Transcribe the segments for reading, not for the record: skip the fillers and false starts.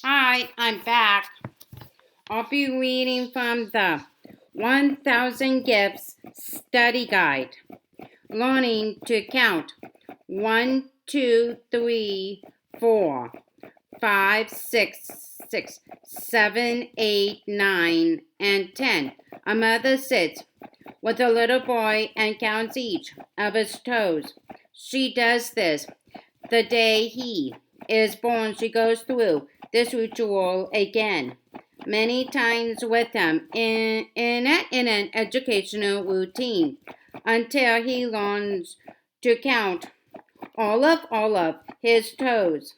Hi, I'm back. I'll be reading from the 1000 Gifts Study Guide. Learning to count 1, 2, 3, 4, 5, 6, 7, 8, 9, and 10. A mother sits with a little boy and counts each of his toes. She does this the day he is born. She goes through this ritual again, many times with him in an educational routine until he learns to count all of his toes.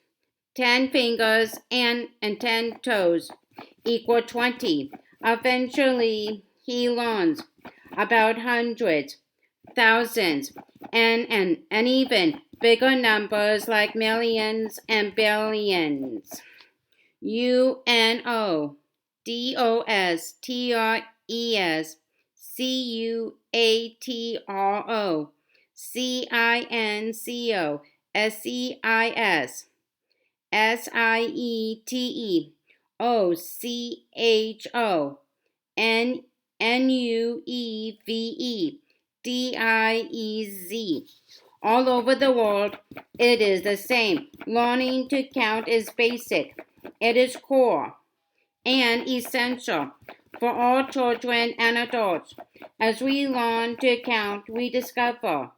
10 fingers and 10 toes equal 20. Eventually, he learns about hundreds, thousands, and even bigger numbers like millions and billions. UNOCHIESCIOSCIENCIO all over the world, it is the same. Learning to count is basic. It is core and essential for all children and adults. As we learn to count, we discover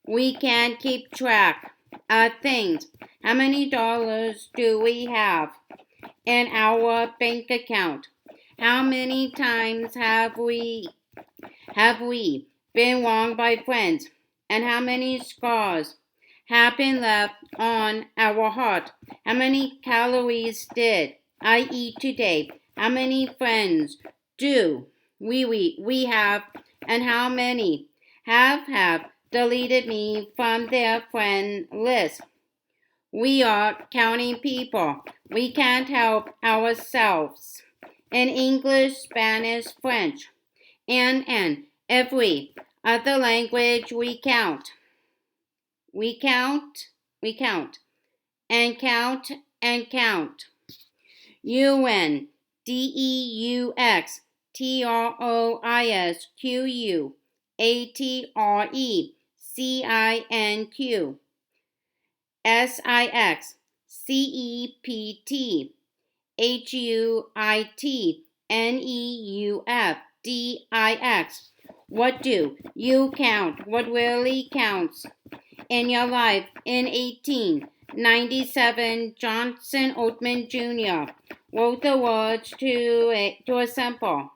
we can keep track of things. How many dollars do we have in our bank account? How many times have we been wronged by friends? And how many scars have been left on our heart? How many calories did I eat today? How many friends do we have? And how many have deleted me from their friend list? We are counting people. We can't help ourselves. In English, Spanish, French, and every other language, we count. We count, and count, and count. UNDEUXTROXICUUATICNEUFDIX. What do you count? What really counts in your life? In 1897, Johnson Oatman Jr. wrote the words to a simple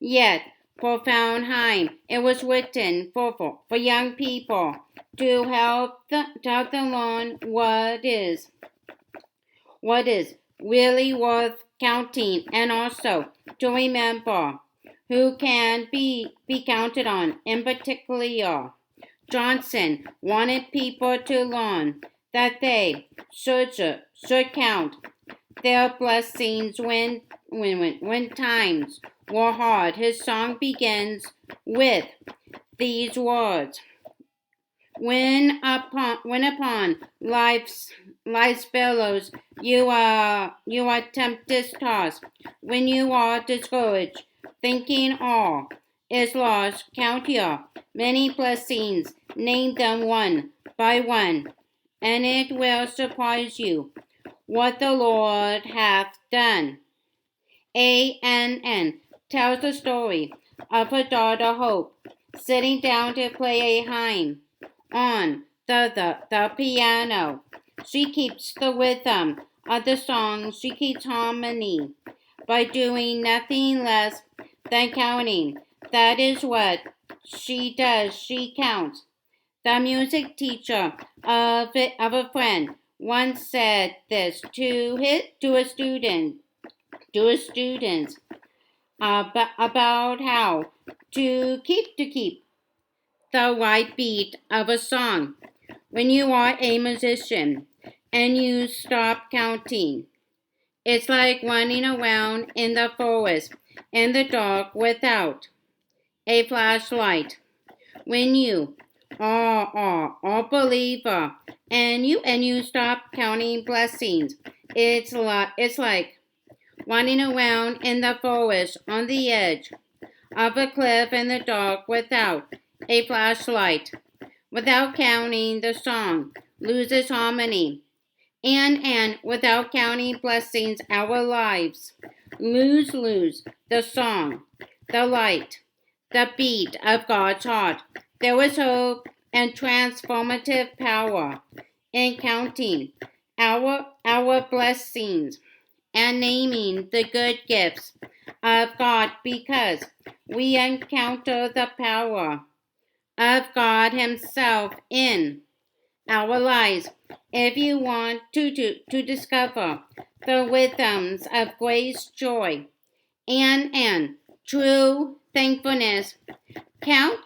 yet profound hymn. It was written for young people to help them learn what is really worth counting, and also to remember who can be counted on. In particular, Johnson wanted people to learn that they should count their blessings when times were hard. His song begins with these words: When upon life's billows you are tempest tossed, when you are discouraged, thinking all is lost, count your many blessings, name them one by one, and it will surprise you what the Lord hath done. ANN tells the story of her daughter Hope sitting down to play a hymn on the piano. She keeps the rhythm of the song. She keeps harmony by doing nothing less than counting. That is what she does. She counts. The music teacher of a friend once said this to a student about how to keep the right beat of a song. When you are a musician and you stop counting, it's like running around in the forest in the dark without a flashlight. When you are a believer and you stop counting blessings, it's like wandering around in the forest on the edge of a cliff in the dark without a flashlight, without counting the song, loses harmony, and without counting blessings, our lives lose the song, the light, the beat of God's heart. There is hope and transformative power in counting our blessings and naming the good gifts of God because we encounter the power of God Himself in our lives. If you want to discover the rhythms of grace, joy, and true thankfulness, count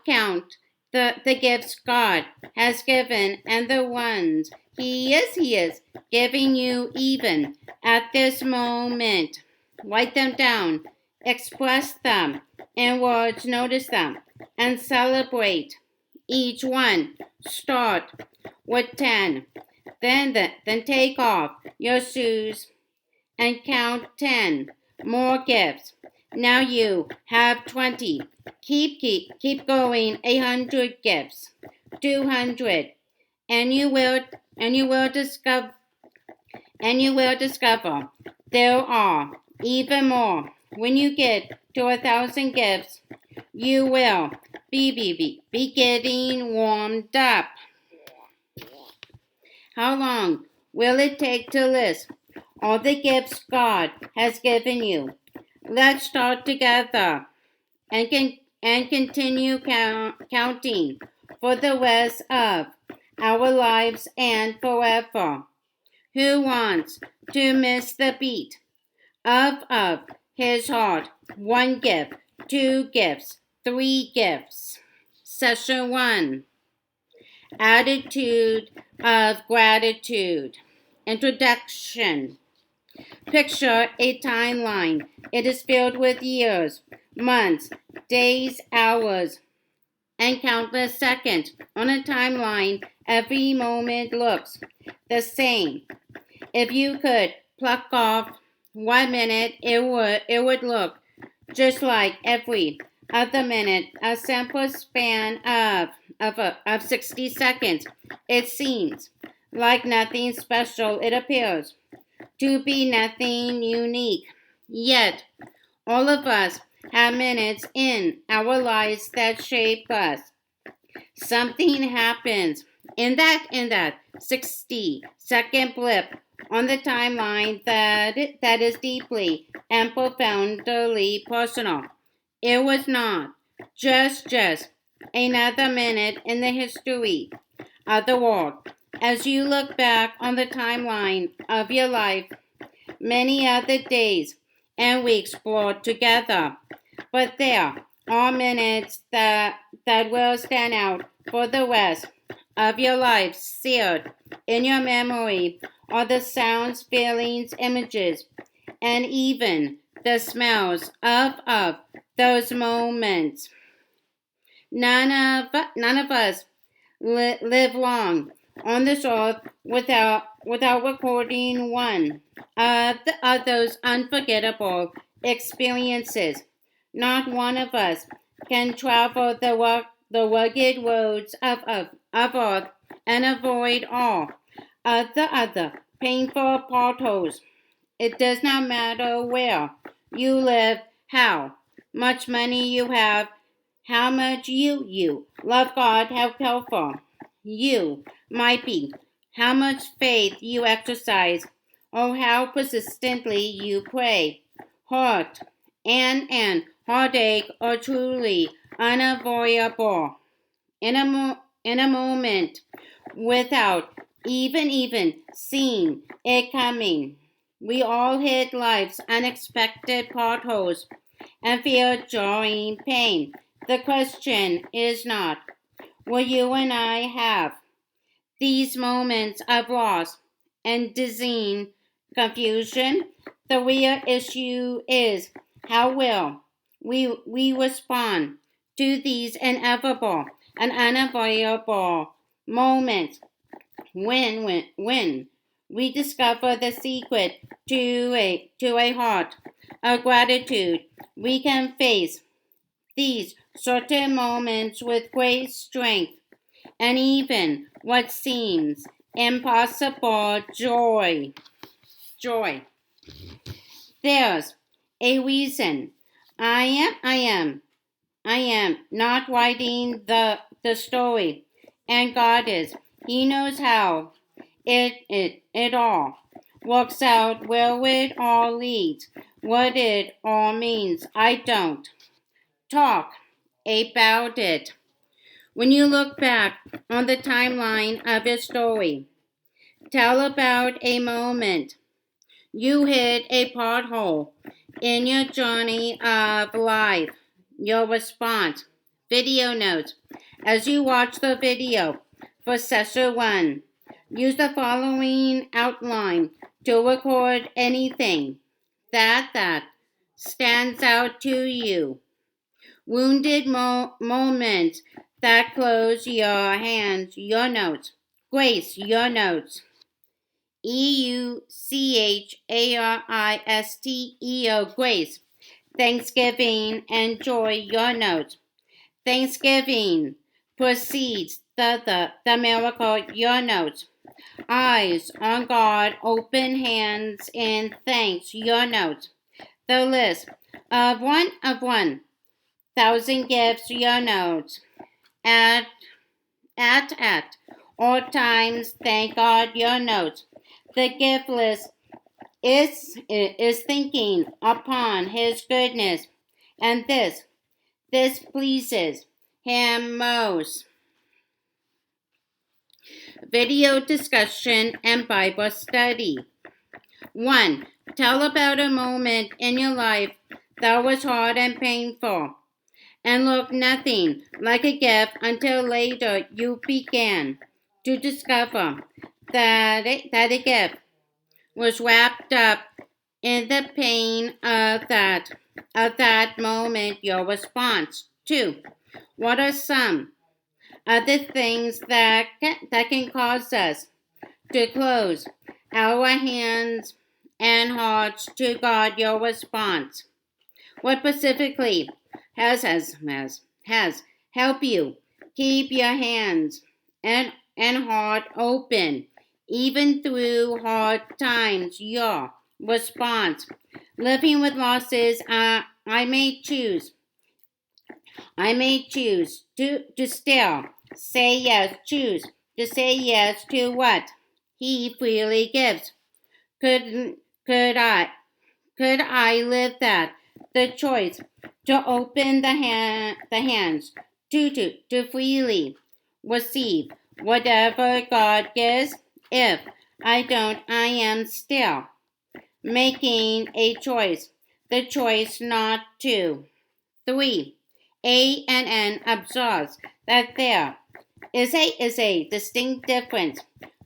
the gifts God has given and the ones He is giving you even at this moment. Write them down, express them in words, notice them, and celebrate each one. Start with 10. Then take off your shoes and count 10 more gifts. Now you have 20. Keep going. 100 gifts. 200. And you will discover there are even more. When you get to 1,000 gifts, you will be getting warmed up. How long will it take to list all the gifts God has given you? Let's start together and continue counting for the rest of our lives and forever. Who wants to miss the beat of His heart? 1 gift, 2 gifts, 3 gifts. Session 1. Attitude of gratitude. Introduction. Picture a timeline. It is filled with years, months, days, hours, and countless seconds. On a timeline, every moment looks the same. If you could pluck off 1 minute, it would look just like every other minute, a simple span of 60 seconds. It seems like nothing special. It appears to be nothing unique. Yet, all of us have minutes in our lives that shape us. Something happens in that 60-second blip on the timeline that is deeply and profoundly personal. It was not just another minute in the history of the world. As you look back on the timeline of your life, many other days and weeks blurred together, but there are minutes that will stand out for the rest of your life. Seared in your memory are the sounds, feelings, images, and even the smells of those moments. None of us live long on this earth without recording one of those unforgettable experiences. Not one of us can travel the rugged roads of earth and avoid all of the other painful potholes. It does not matter where you live, how much money you have, how much you love God, how careful you might be, how much faith you exercise, or how persistently you pray. Hurt and heartache are truly unavoidable. In a moment, without even seeing it coming, we all hit life's unexpected potholes and feel jarring pain. The question is not, will you and I have these moments of loss and dizzying confusion? The real issue is, how will we respond to these inevitable and unavoidable moments when we discover the secret to a heart of gratitude. We can face these certain moments with great strength and even what seems impossible joy. Joy. There's a reason. I am not writing the story. And God is. He knows how it all works out, where it all leads, what it all means. I don't talk about it. When you look back on the timeline of your story, tell about a moment you hit a pothole in your journey of life. Your response, video notes. As you watch the video for session 1, use the following outline to record anything that stands out to you. Wounded moments that close your hands, your notes. Grace, your notes. EUCHARISTEO, grace. Thanksgiving and joy, your notes. Thanksgiving precedes the miracle, your notes. Eyes on God, open hands in thanks, your notes. The list of 1,000 gifts, your notes. At all times, thank God, your notes. The gift list is thinking upon His goodness, and this pleases Him most. Video discussion and Bible study. 1. Tell about a moment in your life that was hard and painful and looked nothing like a gift until later you began to discover that a gift was wrapped up in the pain of that moment. Your response. 2. What are some of the things that can cause us to close our hands and hearts to God? Your response. What specifically has helped you keep your hands and heart open even through hard times? Your response. Living with losses, I may choose to still say yes. Choose to say yes to what He freely gives. Could I live that? The choice to open the hands to freely receive whatever God gives. If I don't, I am still making a choice. The choice not to. 3. ANN observes that there is a distinct difference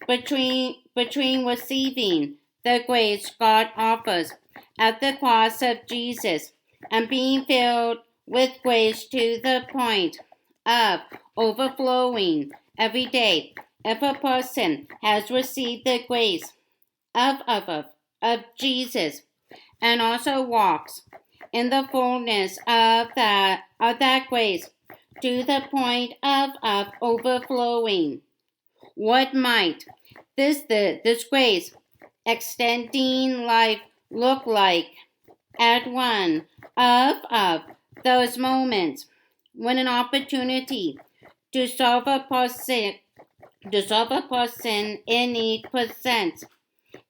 between receiving the grace God offers at the cross of Jesus and being filled with grace to the point of overflowing every day. If a person has received the grace of Jesus and also walks in the fullness of that grace to the point of overflowing, what might this grace extending life look like at one of those moments when an opportunity to serve a person in need presents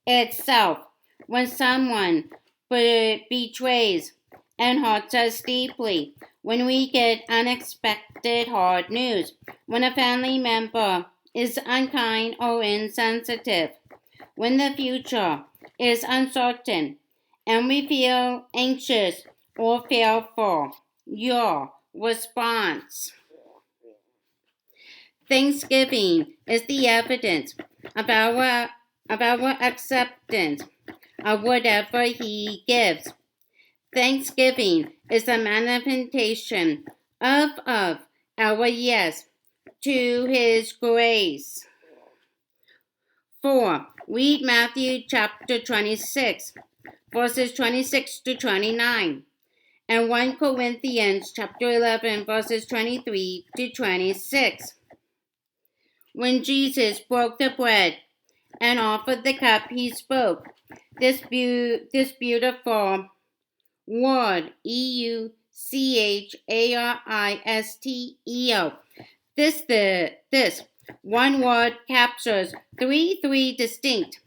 itself, when someone betrays and hurts us deeply, when we get unexpected hard news, when a family member is unkind or insensitive, when the future is uncertain and we feel anxious or fearful. Your response. Thanksgiving is the evidence of our acceptance of whatever He gives. Thanksgiving is the manifestation of our yes to His grace. 4. Read Matthew chapter 26, verses 26 to 29, and 1 Corinthians chapter 11, verses 23 to 26. When Jesus broke the bread and offered the cup, he spoke this beautiful word, Eucharisteo. This one word captures three distinct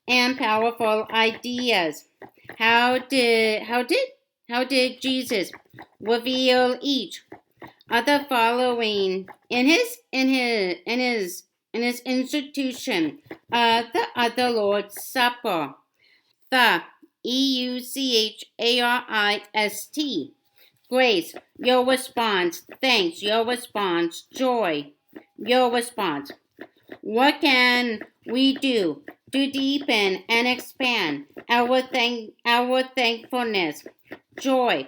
and powerful ideas. How did Jesus reveal each of the following in his institution of the Lord's Supper? The Eucharist. Grace, your response. Thanks, your response. Joy, your response. What can we do to deepen and expand our thankfulness, joy,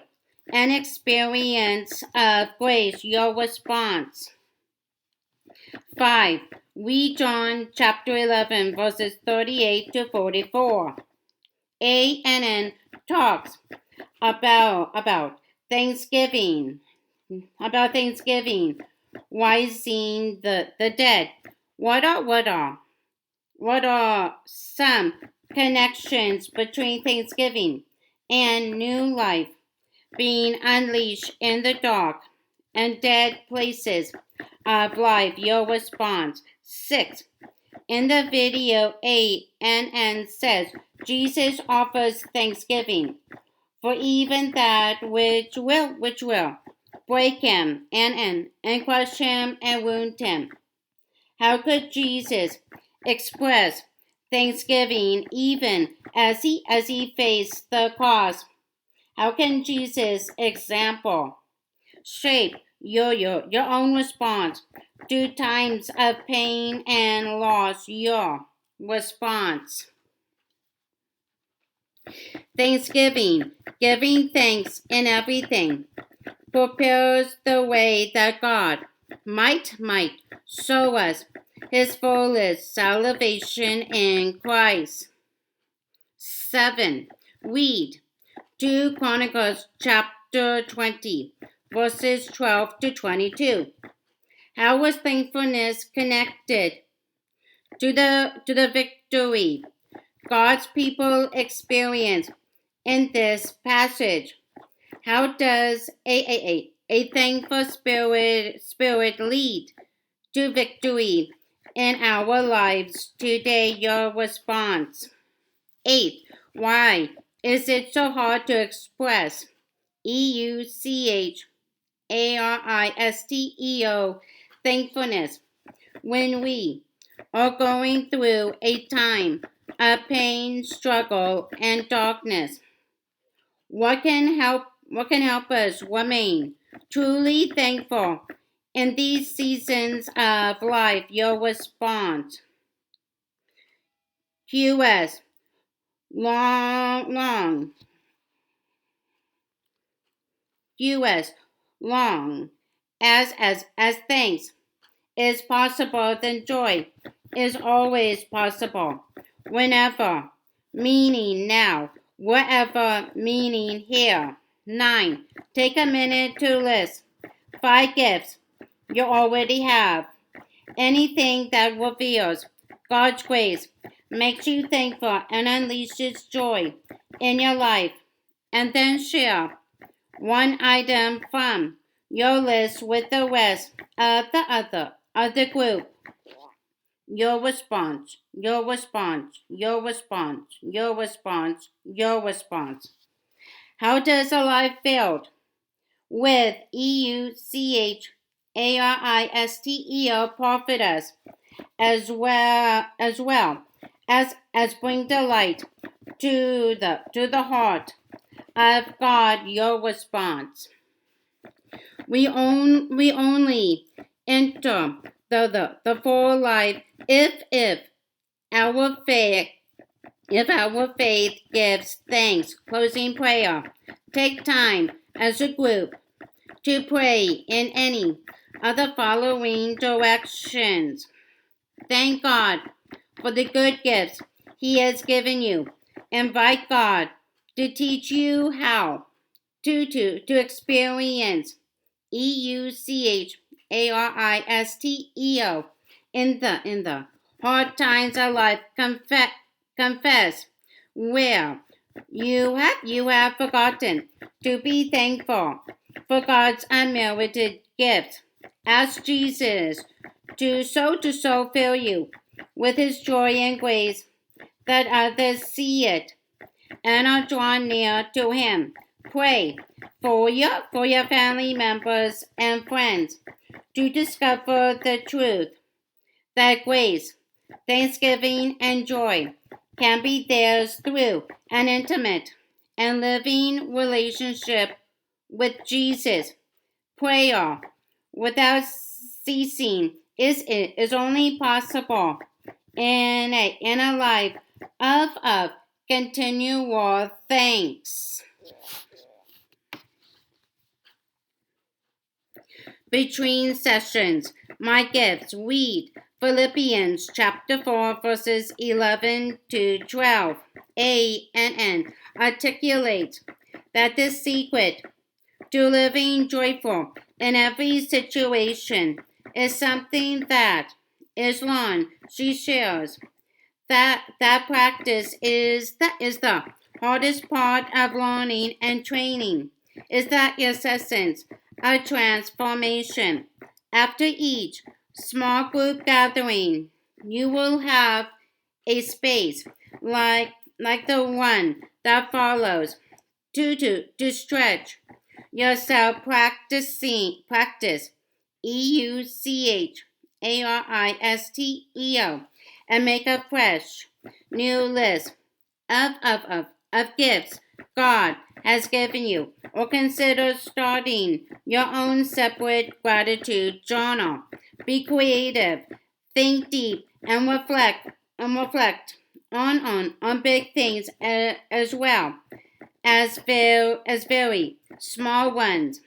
and experience of grace? Your response. 5. Read John chapter 11, verses 38 to 44. ANN talks about Thanksgiving, rising the dead. What are some connections between Thanksgiving and new life being unleashed in the dark and dead places of life? Your response. 6. In the video, ANN says Jesus offers thanksgiving for even that which will break him and crush him and wound him. How could Jesus express thanksgiving even as he faced the cross? How can Jesus' example shape your own response to times of pain and loss? Your response. Thanksgiving, giving thanks in everything, prepares the way that God might show us his fullest salvation in Christ. 7. Read 2 Chronicles chapter 20, verses 12 to 22. How was thankfulness connected to the victory God's people experience in this passage? How does a thankful spirit lead to victory in our lives today? Your response. 8. Why is it so hard to express Eucharisteo thankfulness when we are going through a time of pain, struggle, and darkness? What can help us remain truly thankful in these seasons of life? Your response. QS. Long. QS. Long. As thanks is possible, then joy is always possible. Whenever, meaning now. Wherever, meaning here. 9. Take a minute to list 5 gifts you already have. Anything that reveals God's grace, makes you thankful, and unleashes joy in your life. And then share one item from your list with the rest of the group. Your response. How does a life filled with Eucharisteo profit us as well as bring delight to the heart of God? Your response. We only enter the full life if our faith gives thanks. Closing prayer. Take time as a group to pray in any of the following directions. Thank God for the good gifts He has given you. Invite God to teach you how to experience EUCHARISTEO in the hard times of life. Confess where you have forgotten to be thankful for God's unmerited gifts. Ask Jesus to so fill you with His joy and grace that others see it and are drawn near to Him. Pray for your family members and friends to discover the truth that grace, thanksgiving, and joy can be theirs through an intimate and living relationship with Jesus. Prayer without ceasing is only possible in a life of continual thanks. Between sessions, my gifts, read Philippians chapter 4 verses 11 to 12. A and N articulate that the secret to living joyful in every situation is something that Islam she shares. That practice is the hardest part of learning and training. Is that essence of transformation. After each small group gathering, you will have a space like the one that follows to stretch yourself. Practice EUCHARISTEO and make a fresh new list of gifts God has given you, or consider starting your own separate gratitude journal. Be creative, think deep, and reflect on big things as well as very small ones.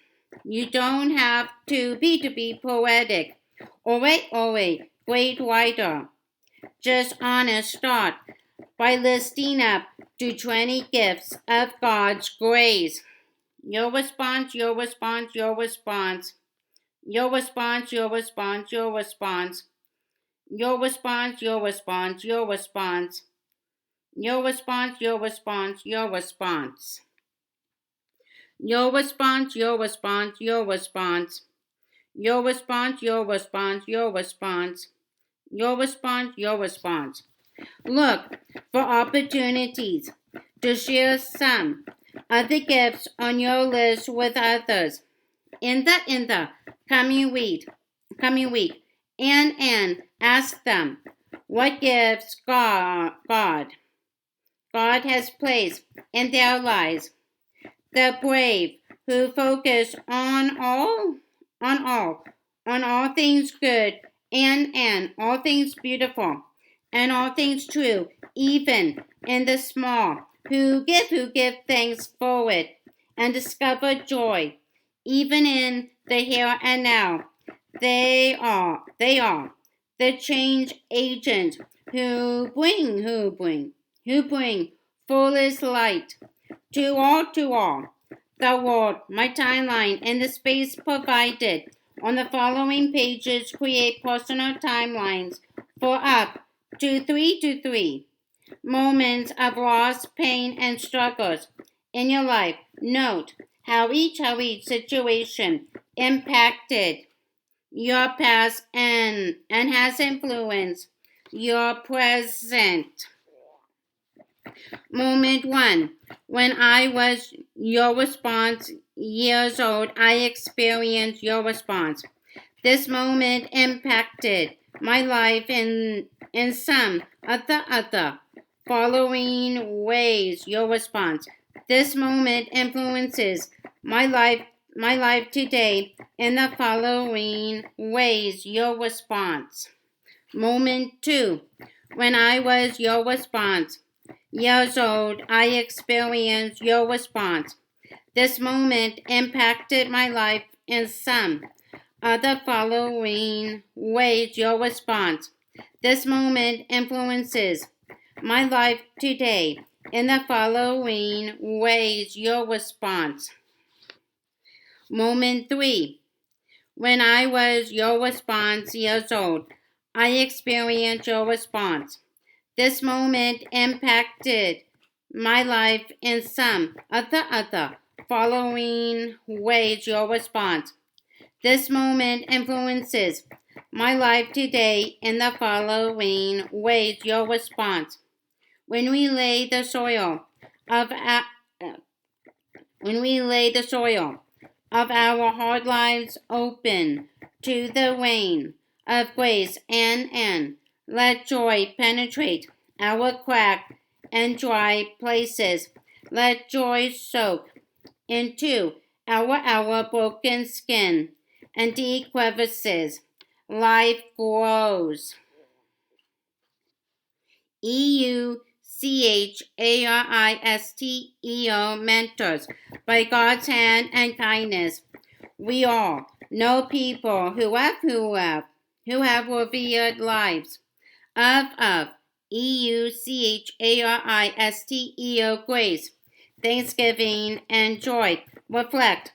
You don't have to be poetic or a great writer. Just honest start by listing up to 20 gifts of God's grace. Your response, your response, your response. Your response, your response, your response. Your response, your response, your response. Your response, your response, your response. Your response, your response, your response. Your response, your response, your response. Your response, your response. Look for opportunities to share some of the gifts on your list with others in the coming week, and ask them what gifts God has placed in their lives. The brave who focus on all things good and all things beautiful and all things true, even in the small, who give thanks for it and discover joy, even in the here and now. They are the change agent who bring fullest light to all the world. My timeline and the space provided on the following pages create personal timelines for up to 3 moments of loss, pain, and struggles in your life. Note how each situation impacted your past and has influenced your present. Moment 1. When I was your response years old, I experienced your response. This moment impacted my life in some of the other following ways. Your response. This moment influences my life today in the following ways. Your response. Moment 2. When I was your response years old, I experienced your response. This moment impacted my life in some of the following ways. Your response. This moment influences my life today in the following ways. Your response. Moment 3. When I was your response years old, I experienced your response. This moment impacted my life in some of the other following ways. Your response. This moment influences my life today in the following ways. Your response. When we lay the soil of our, hard lives open to the rain of grace and let joy penetrate our cracked and dry places. Let joy soak into our broken skin and deep crevices. Life grows. EUCHARISTEO mentors by God's hand and kindness. We all know people who have revered lives of EUCHARISTEO grace, thanksgiving, and joy. Reflect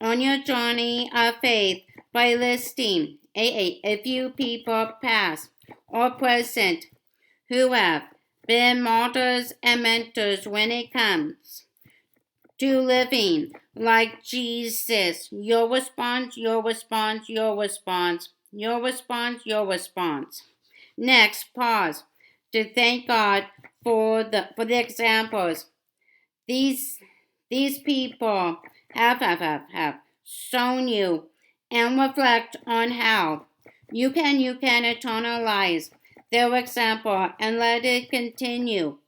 on your journey of faith by listing a few people past or present who have been martyrs and mentors when it comes to living like Jesus. Your response, your response, your response, your response, your response. Next, pause to thank God for the examples these people have shown you, and reflect on how you can internalize their example and let it continue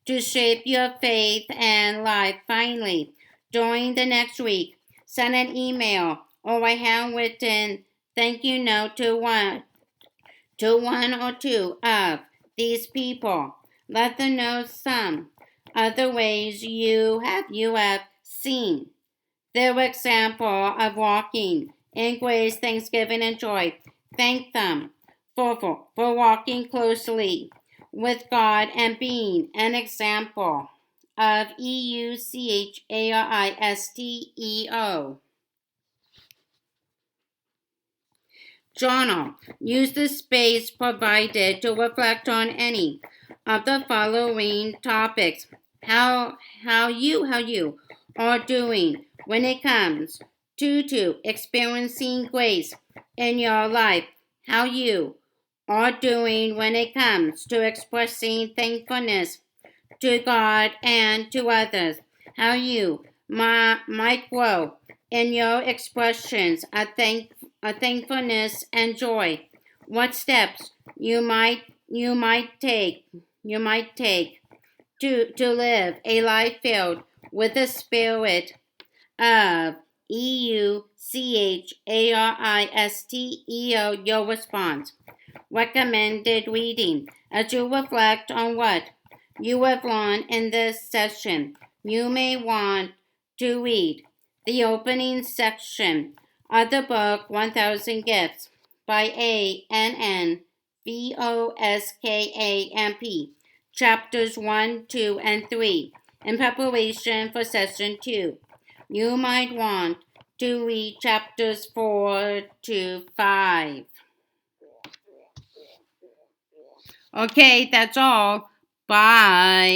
to shape your faith and life. Finally, during the next week, send an email or a handwritten thank you note to one or two of these people. Let them know some other ways you have seen their example of walking in grace, thanksgiving, and joy. Thank them for walking closely with God and being an example of EUCHARISTEO. Journal. Use the space provided to reflect on any of the following topics. How you are doing when it comes to experiencing grace in your life. How you are doing when it comes to expressing thankfulness to God and to others. How you might grow in your expressions of thankfulness and joy. What steps you might take to live a life filled with the spirit of EUCHARISTEO. Your response. Recommended reading. As you reflect on what you have learned in this session, you may want to read the opening section of the book 1000 Gifts by A.N.N. VOSKAMP, chapters 1, 2, and 3, in preparation for session 2. You might want to read chapters 4 to 5. Okay, that's all. Bye.